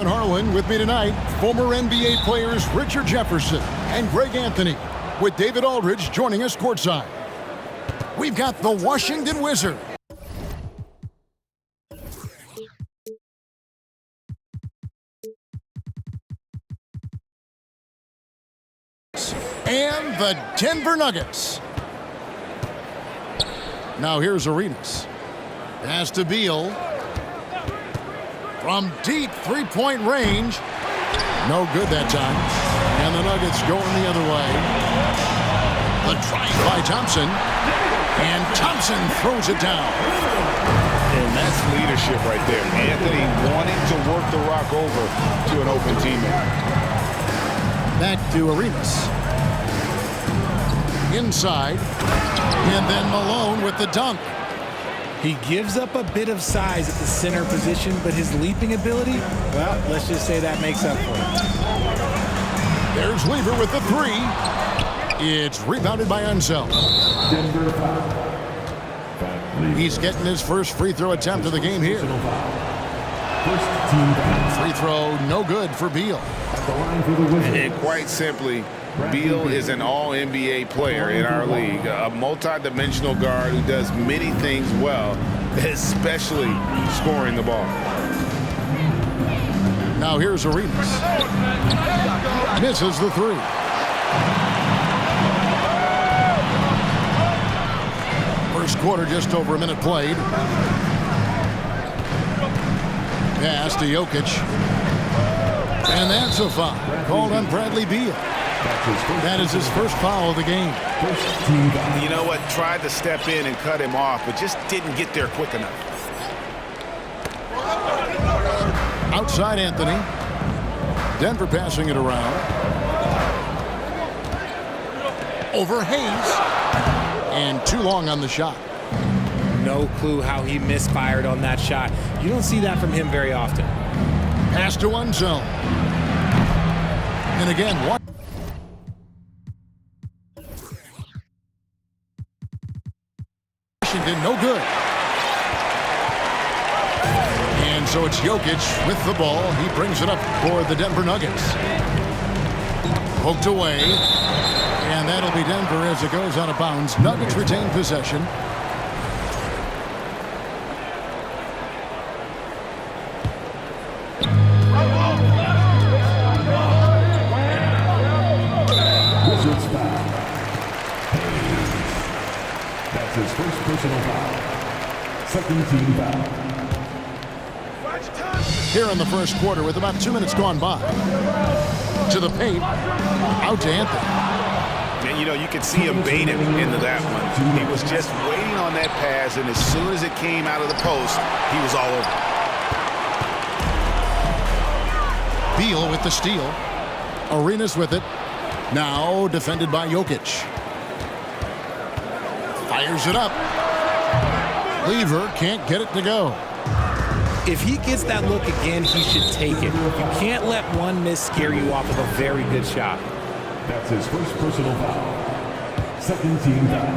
Harlan with me tonight, former NBA players Richard Jefferson and Greg Anthony, with David Aldridge joining us courtside. We've got the Washington Wizards and the Denver Nuggets. Now here's Arenas. Pass to Beal. From deep three-point range. No good that time. And the Nuggets going the other way. The drive by Thompson. And Thompson throws it down. And that's leadership right there. Anthony wanting to work the rock over to an open teammate. Back to Arenas. Inside. And then Malone with the dunk. He gives up a bit of size at the center position, but his leaping ability, well, let's just say that makes up for it. There's Weaver with the three. It's rebounded by Unseld. He's getting his first free throw attempt of the game here. Free throw, no good for Beal. And quite simply, Beal is an all-NBA player in our league, a multi-dimensional guard who does many things well, especially scoring the ball. Now here's Arenas. Misses the three. First quarter, just over a minute played. Pass to Jokic. And that's a foul called on Bradley Beal. That is his first foul of the game. You know what? Tried to step in and cut him off, but just didn't get there quick enough. Outside Anthony. Denver passing it around. Over Hayes. And too long on the shot. No clue how he misfired on that shot. You don't see that from him very often. Pass to one zone. And again, one. Washington, no good. And so it's Jokic with the ball. He brings it up for the Denver Nuggets. Poked away. And that'll be Denver as it goes out of bounds. Nuggets retain possession. That's his first personal foul. Second team foul. Here in the first quarter with about 2 minutes gone by. To the paint. Out to Anthony. And, you know, you could see him baiting into that one. He was just waiting on that pass, and as soon as it came out of the post, he was all over. Beal with the steal. Arenas with it. Now defended by Jokic. Fires it up. Lever can't get it to go. If he gets that look again, he should take it. You can't let one miss scare you off of a very good shot. That's his first personal foul. Second team foul.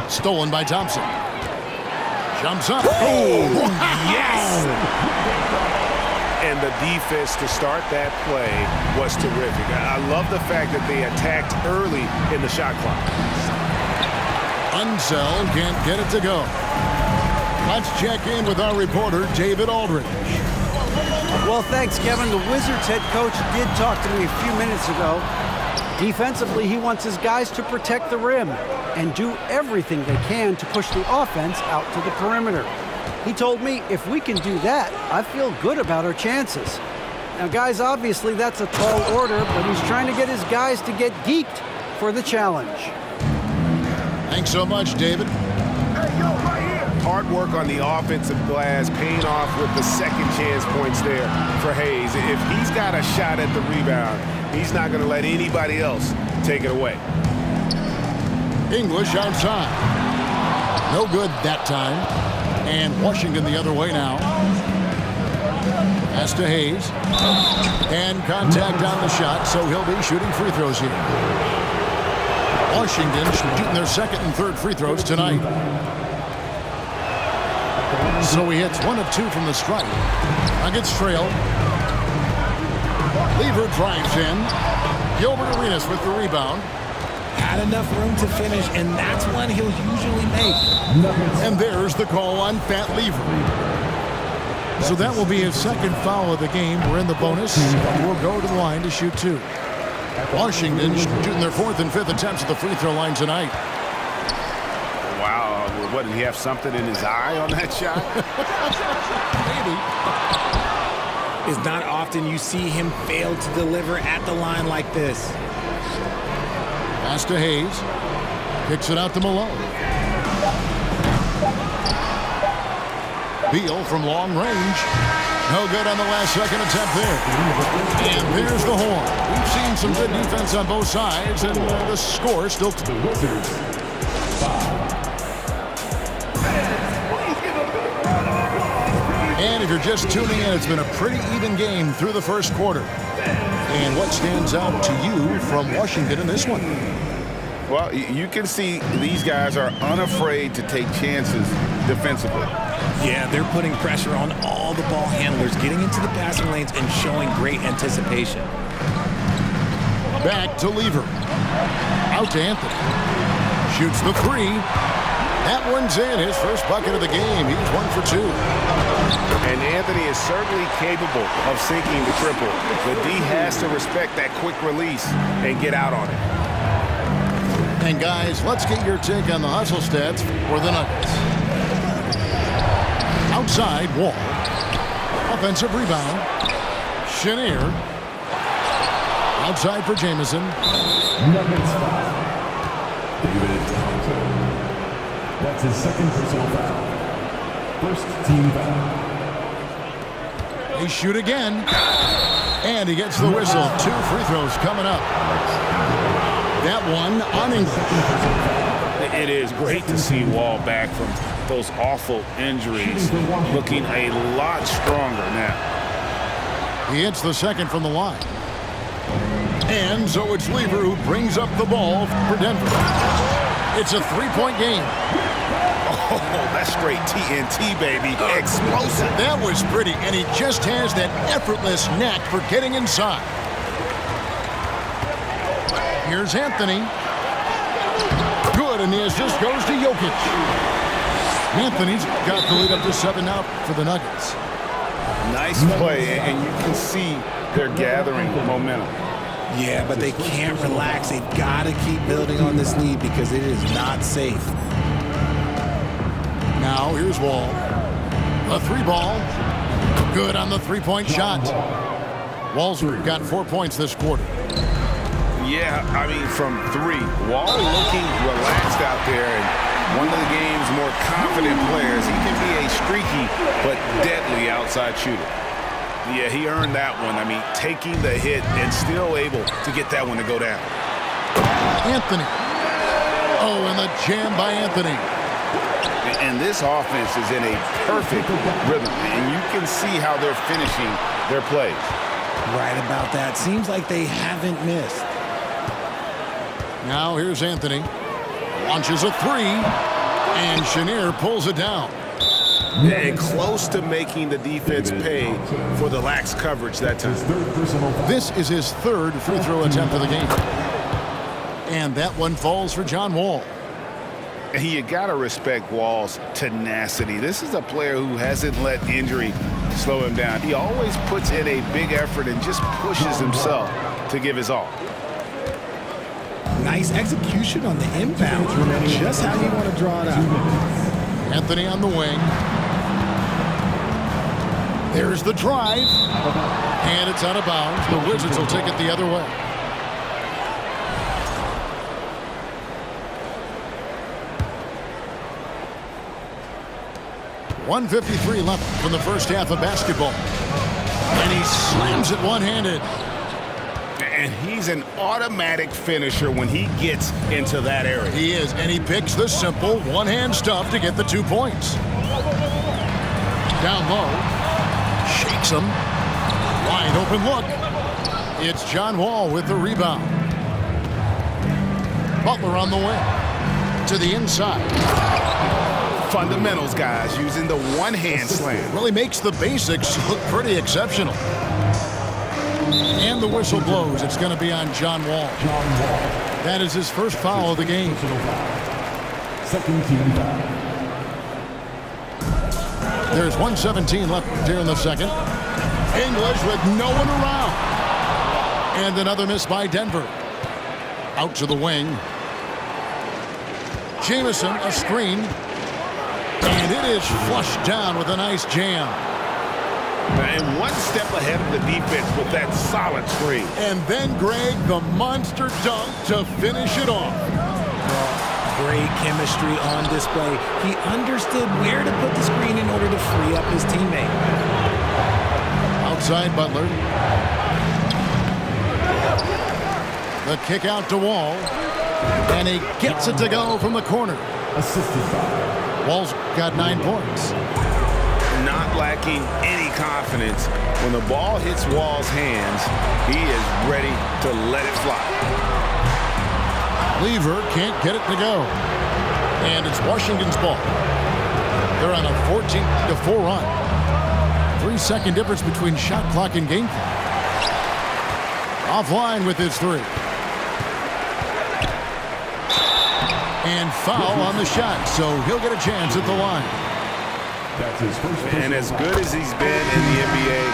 Stolen by Thompson. Jumps up. Oh, yes! And the defense to start that play was terrific. I love the fact that they attacked early in the shot clock. Unseld can't get it to go. Let's check in with our reporter, David Aldridge. Well, thanks, Kevin. The Wizards head coach did talk to me a few minutes ago. Defensively, he wants his guys to protect the rim and do everything they can to push the offense out to the perimeter. He told me if we can do that, I feel good about our chances. Now, guys, obviously that's a tall order, but he's trying to get his guys to get geeked for the challenge. Thanks so much, David. Hard work on the offensive glass, paying off with the second chance points there for Hayes. If he's got a shot at the rebound, he's not going to let anybody else take it away. English outside. No good that time. And Washington the other way now. Pass to Hayes. And contact on the shot, so he'll be shooting free throws here. Washington shooting their second and third free throws tonight. So he hits 1 of 2 from the strike. Nuggets trail. Lever drives in. Gilbert Arenas with the rebound. Had enough room to finish, and that's one he'll usually make. And there's the call on Fat Lever. So that will be his second foul of the game. We're in the bonus. We'll go to the line to shoot 2. Washington shooting their 4th and 5th attempts at the free throw line tonight. Wow, what, did he have something in his eye on that shot? Maybe. It's not often you see him fail to deliver at the line like this. Pass to Hayes. Kicks it out to Malone. Beal from long range. No good on the last second attempt there. And there's the horn. We've seen some good defense on both sides, and the score still... The Wizards, 5. And if you're just tuning in, it's been a pretty even game through the first quarter. And what stands out to you from Washington in this one? Well, you can see these guys are unafraid to take chances defensively. Yeah, they're putting pressure on all the ball handlers, getting into the passing lanes and showing great anticipation. Back to Lever. Out to Anthony. Shoots the 3. That one's in. His first bucket of the game. He's 1 for 2. And Anthony is certainly capable of sinking the triple, but D has to respect that quick release and get out on it. And guys, let's get your take on the hustle stats for the Nuggets. Outside, Wall. Offensive rebound. Chenier. Outside for Jamison. Nuggets foul. David Townsend. That's his second personal foul. First team foul. They shoot again. And he gets the whistle. 2 free throws coming up. That one on English. It is great to see Wall back from those awful injuries, looking a lot stronger now. He hits the second from the line. And so it's Lever who brings up the ball for Denver. It's a 3-point game. Oh, that's straight TNT, baby. Explosive. That was pretty, and he just has that effortless knack for getting inside. Here's Anthony. Good, and the assist goes to Jokic. Anthony's got the lead up to 7 now for the Nuggets. Nice play, and you can see they're gathering momentum. Yeah, but they can't relax. They've got to keep building on this lead because it is not safe. Now here's Wall. A 3-ball. Good on the 3-point shot. Wall's got 4 points this quarter. Yeah, I mean, from 3. Wall looking relaxed out there, and one of the game's more confident players. He can be a streaky but deadly outside shooter. Yeah, he earned that one. I mean, taking the hit and still able to get that one to go down. Anthony. Oh, and the jam by Anthony. And this offense is in a perfect rhythm, and you can see how they're finishing their plays. Right about that. Seems like they haven't missed. Now here's Anthony. Launches a 3, and Chenier pulls it down. And close to making the defense pay for the lax coverage that time. This is his 3rd free throw attempt of the game. And that one falls for John Wall. And you got to respect Wall's tenacity. This is a player who hasn't let injury slow him down. He always puts in a big effort and just pushes himself to give his all. Nice execution on the inbound. Just how you want to draw it out. Anthony on the wing. There's the drive. And it's out of bounds. The Wizards will take it the other way. .153 left from the first half of basketball. And he slams it one-handed. And he's an automatic finisher when he gets into that area. He is, and he picks the simple one-hand stuff to get the 2 points. Down low. Shakes him. Wide open look. It's John Wall with the rebound. Butler on the wing. To the inside. Fundamentals, guys, using the one-hand slam. Really makes the basics look pretty exceptional. And the whistle blows. It's going to be on John Wall. That is his first foul of the game. Second team foul. There's 1:17 left here in the second. English with no one around. And another miss by Denver. Out to the wing. Jamison, a screen. And it is flushed down with a nice jam. And one step ahead of the defense with that solid screen. And then, Greg, the monster dunk to finish it off. Great chemistry on display. He understood where to put the screen in order to free up his teammate. Outside Butler. The kick out to Wall. And he gets it to go from the corner. Assisted foul. Wall's got 9 points. Not lacking any confidence. When the ball hits Wall's hands, he is ready to let it fly. Lever can't get it to go. And it's Washington's ball. They're on a 14-4 run. 3-second difference between shot clock and game clock. Offline with his 3. And foul on the shot, so he'll get a chance at the line. That's his first. And as good as he's been in the NBA,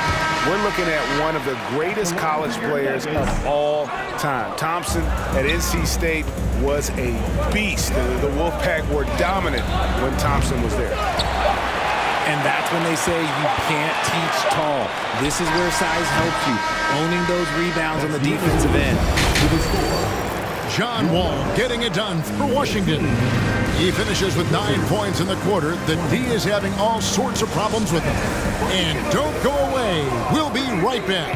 we're looking at one of the greatest college players of all time. Thompson at NC State was a beast. The Wolfpack were dominant when Thompson was there. And that's when they say you can't teach tall. This is where size helps you, owning those rebounds on the defensive end. John Wall getting it done for Washington. He finishes with 9 points in the quarter. The D is having all sorts of problems with him. And don't go away. We'll be right back.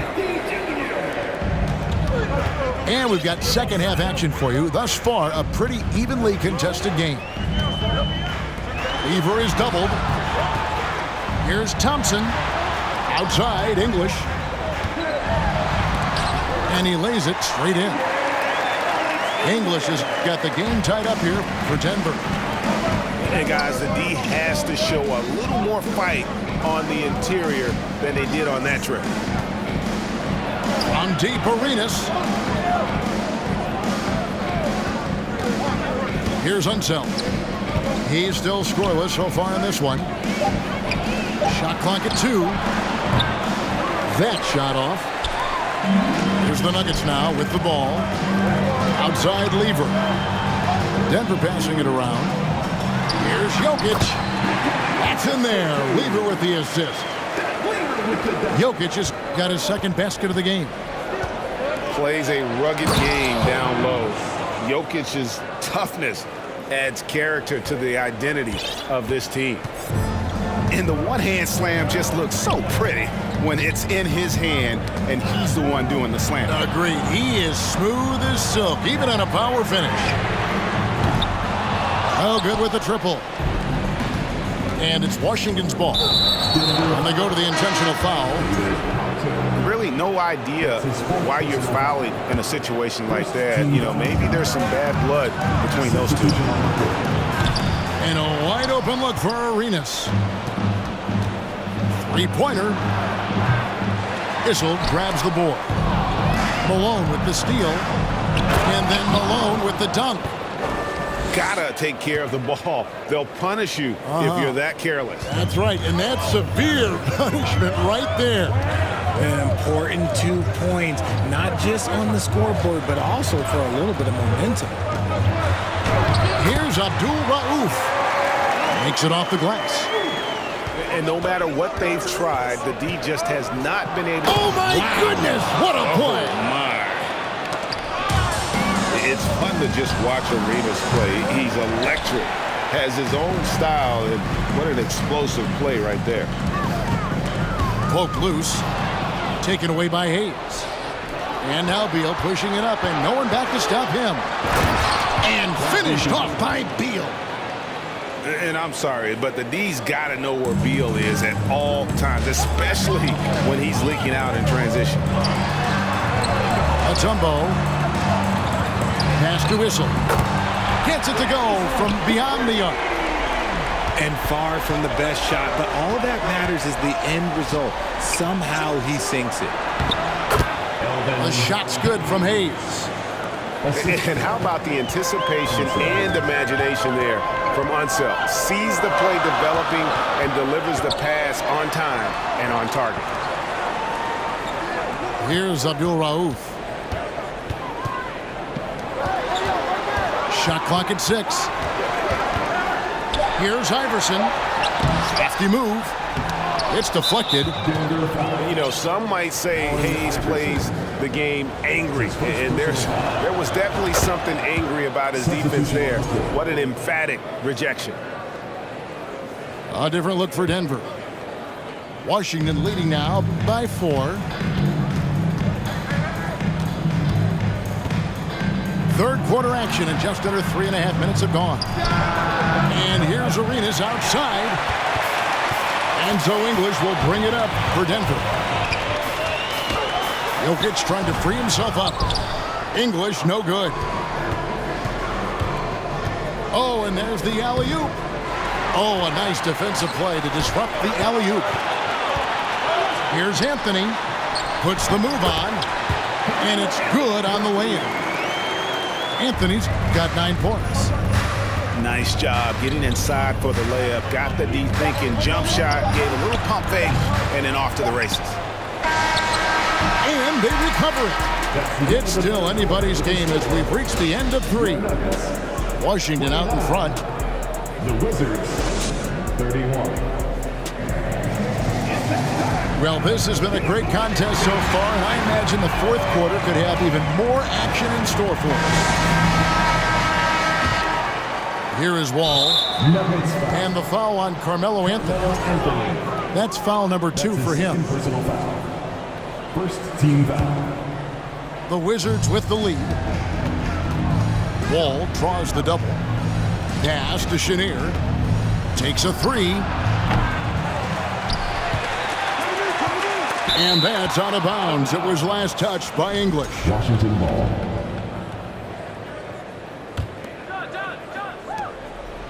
And we've got second half action for you. Thus far, a pretty evenly contested game. Lever is doubled. Here's Thompson. Outside, English. And he lays it straight in. English has got the game tied up here for Denver. And guys, the D has to show a little more fight on the interior than they did on that trip. On deep, Arenas. Here's Unseld. He's still scoreless so far in this one. Shot clock at 2. That shot off. Here's the Nuggets now with the ball. Outside Lever. Denver passing it around. Here's Jokic. That's in there. Lever with the assist. Jokic has got his second basket of the game. Plays a rugged game down low. Jokic's toughness adds character to the identity of this team. And the one-hand slam just looks so pretty when it's in his hand and he's the one doing the slam. Agreed. He is smooth as silk, even on a power finish. Oh, good with the triple. And it's Washington's ball. And they go to the intentional foul. Really no idea why you're fouling in a situation like that. You know, maybe there's some bad blood between those two. And a wide open look for Arenas. Three-pointer. Issel grabs the board. Malone with the steal. And then Malone with the dunk. Gotta take care of the ball. They'll punish you if you're that careless. That's right, and that's severe punishment right there. An important 2 points, not just on the scoreboard, but also for a little bit of momentum. Here's Abdul Rauf. Makes it off the glass. And no matter what they've tried, the D just has not been able to... Oh, my goodness! What a play! Oh, my. It's fun to just watch Arenas play. He's electric, has his own style, and what an explosive play right there. Poke loose, taken away by Hayes. And now Beal pushing it up, and no one back to stop him. And finished off by Beal. And I'm sorry, but the D's got to know where Beal is at all times, especially when he's leaking out in transition. Atumbo. Pass to Issel. Gets it to go from beyond the arc. And far from the best shot, but all that matters is the end result. Somehow he sinks it. The shot's good from Hayes. And how about the anticipation and imagination there from Unseld? Sees the play developing and delivers the pass on time and on target. Here's Abdul Rauf. Shot clock at 6. Here's Iverson. Safety move. It's deflected. You know, some might say Hayes plays the game angry, and there was definitely something angry about his defense there. What an emphatic rejection. A different look for Denver. Washington leading now by 4. Third quarter action, and just under 3.5 minutes have gone. And here's Arenas outside. And so English will bring it up for Denver. Jokic trying to free himself up. English, no good. Oh, and there's the alley-oop. Oh, a nice defensive play to disrupt the alley-oop. Here's Anthony. Puts the move on. And it's good on the way-in. Anthony's got 9 points. Nice job getting inside for the layup. Got the deep thinking jump shot, gave a little pump fake, and then off to the races. And they recover it. It's still anybody's game as we've reached the end of 3. Washington out in front. The Wizards, 31. Well, this has been a great contest so far, and I imagine the fourth quarter could have even more action in store for us. Here is Wall. And the foul on Carmelo Anthony. That's foul number 2 for him. Personal foul. First team foul. The Wizards with the lead. Wall draws the double. Pass to Chenier. Takes a 3. And that's out of bounds. It was last touched by English. Washington ball.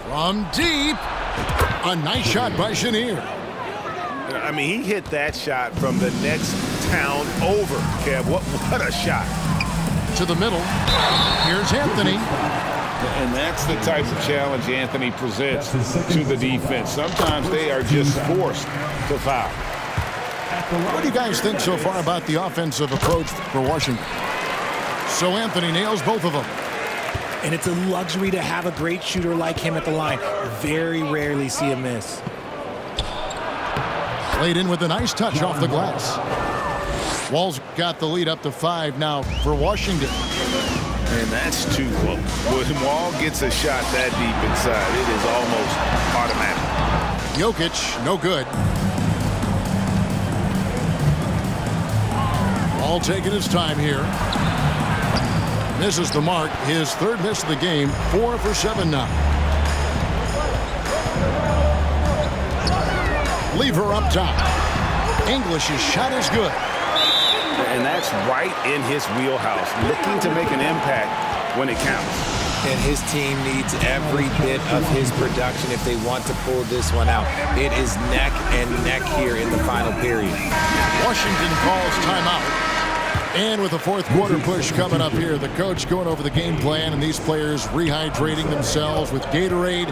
From deep. A nice shot by Chenier. I mean, he hit that shot from the next town over, Kev. What a shot. To the middle. Here's Anthony. And that's the type of challenge Anthony presents to the defense. Sometimes they are just forced to foul. What do you guys think so far about the offensive approach for Washington? So Anthony nails both of them. And it's a luxury to have a great shooter like him at the line. Very rarely see a miss. Laid in with a nice touch off the glass. Wall's got the lead up to 5 now for Washington. And that's 2. When Wall gets a shot that deep inside, it is almost automatic. Jokic, no good. Wall taking his time here. Misses the mark. His 3rd miss of the game. 4 for 7 now. Lever up top. English's shot is good. And that's right in his wheelhouse. Looking to make an impact when it counts. And his team needs every bit of his production if they want to pull this one out. It is neck and neck here in the final period. Washington calls timeout. And with the fourth quarter push coming up here, the coach going over the game plan and these players rehydrating themselves with Gatorade,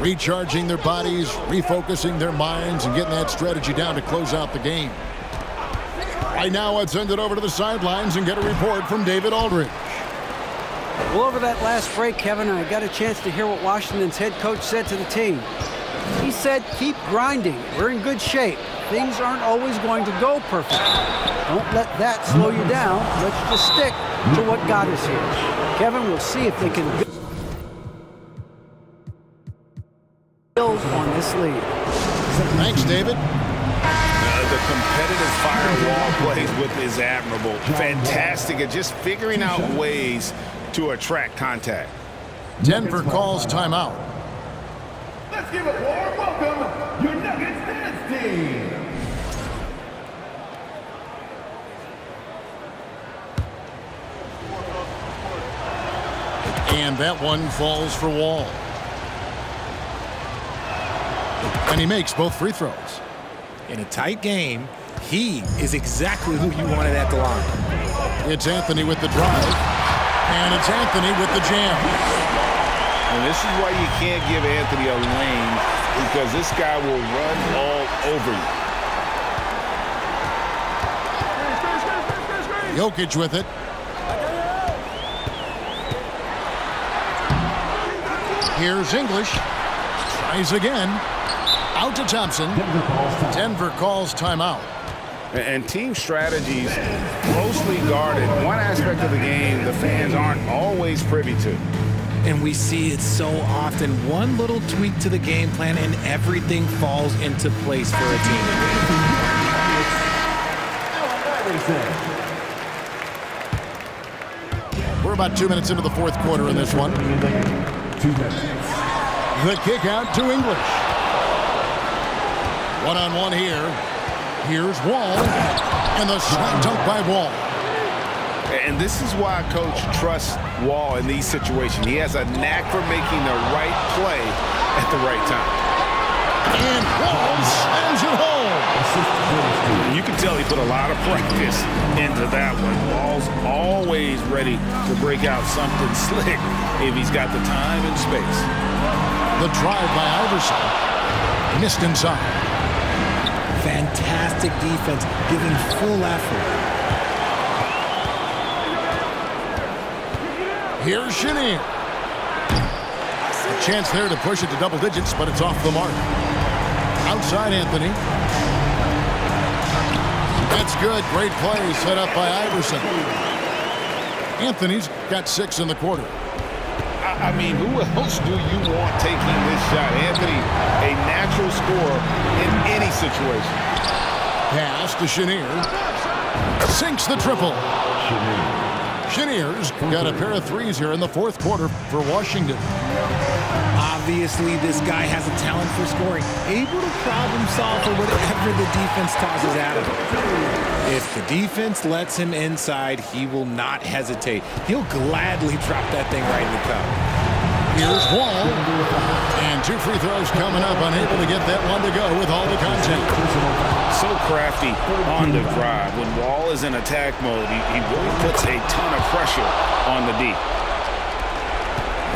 recharging their bodies, refocusing their minds, and getting that strategy down to close out the game. Right now, I'd send it over to the sidelines and get a report from David Aldridge. Well, over that last break, Kevin, I got a chance to hear what Washington's head coach said to the team. He said, keep grinding. We're in good shape. Things aren't always going to go perfect. Don't let that slow you down. Let's just stick to what got us here. Kevin, we'll see if they can build on this lead. Thanks, David. The competitive firewall plays with is admirable. Fantastic at just figuring out ways to attract contact. Denver calls timeout. Let's give a warm welcome, your Nuggets dance team. And that one falls for Wall. And he makes both free throws. In a tight game, he is exactly who you wanted at the line. It's Anthony with the drive. And it's Anthony with the jam. And this is why you can't give Anthony a lane, because this guy will run all over you. Jokic with it. Here's English. Tries again. Out to Thompson. Denver calls timeout. And team strategies closely guarded. One aspect of the game the fans aren't always privy to. And we see it so often. One little tweak to the game plan and everything falls into place for a team. We're about 2 minutes into the fourth quarter in this one. 2 minutes. The kick out to English. One-on-one here. Here's Wall. And the slam dunk by Wall. And this is why Coach trusts Wall in these situations. He has a knack for making the right play at the right time. And Wall slams it home. You can tell he put a lot of practice into that one. Wall's always ready to break out something slick if he's got the time and space. The drive by Iverson. Missed inside. Fantastic defense, giving full effort. Here's Chenier. A chance there to push it to double digits, but it's off the mark. Outside Anthony. That's good. Great play set up by Iverson. Anthony's got 6 in the quarter. I mean, who else do you want taking this shot? Anthony, a natural scorer in any situation. Pass to Chenier. Sinks the triple. Chenier's got a pair of threes here in the fourth quarter for Washington. Obviously, this guy has a talent for scoring, able to problem solve for whatever the defense tosses at him. If the defense lets him inside, he will not hesitate. He'll gladly drop that thing right in the cup. Here's Wall. And 2 free throws coming up, unable to get that one to go with all the contact. So crafty on the drive. When Wall is in attack mode, he really puts a ton of pressure on the D.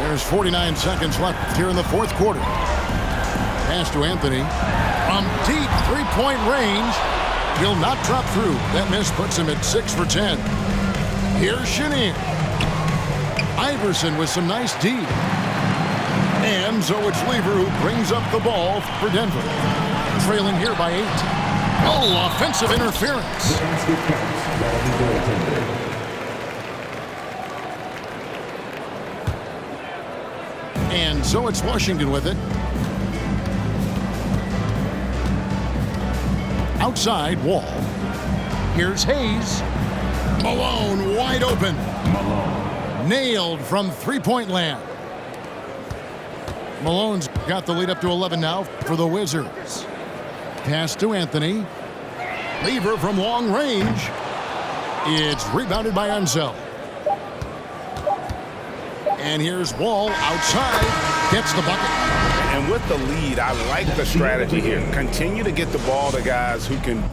There's 49 seconds left here in the fourth quarter. Pass to Anthony. From deep three-point range. He'll not drop through. That miss puts him at 6 for 10. Here's Chenier. Iverson with some nice D. And so it's Lever who brings up the ball for Denver. Trailing here by 8. Oh, offensive interference. And so it's Washington with it. Outside, Wall. Here's Hayes. Malone wide open. Nailed from three-point land. Malone's got the lead up to 11 now for the Wizards. Pass to Anthony. Lever from long range. It's rebounded by Ansel. And here's Wall outside. Gets the bucket. And with the lead, I like the strategy here. Continue to get the ball to guys who can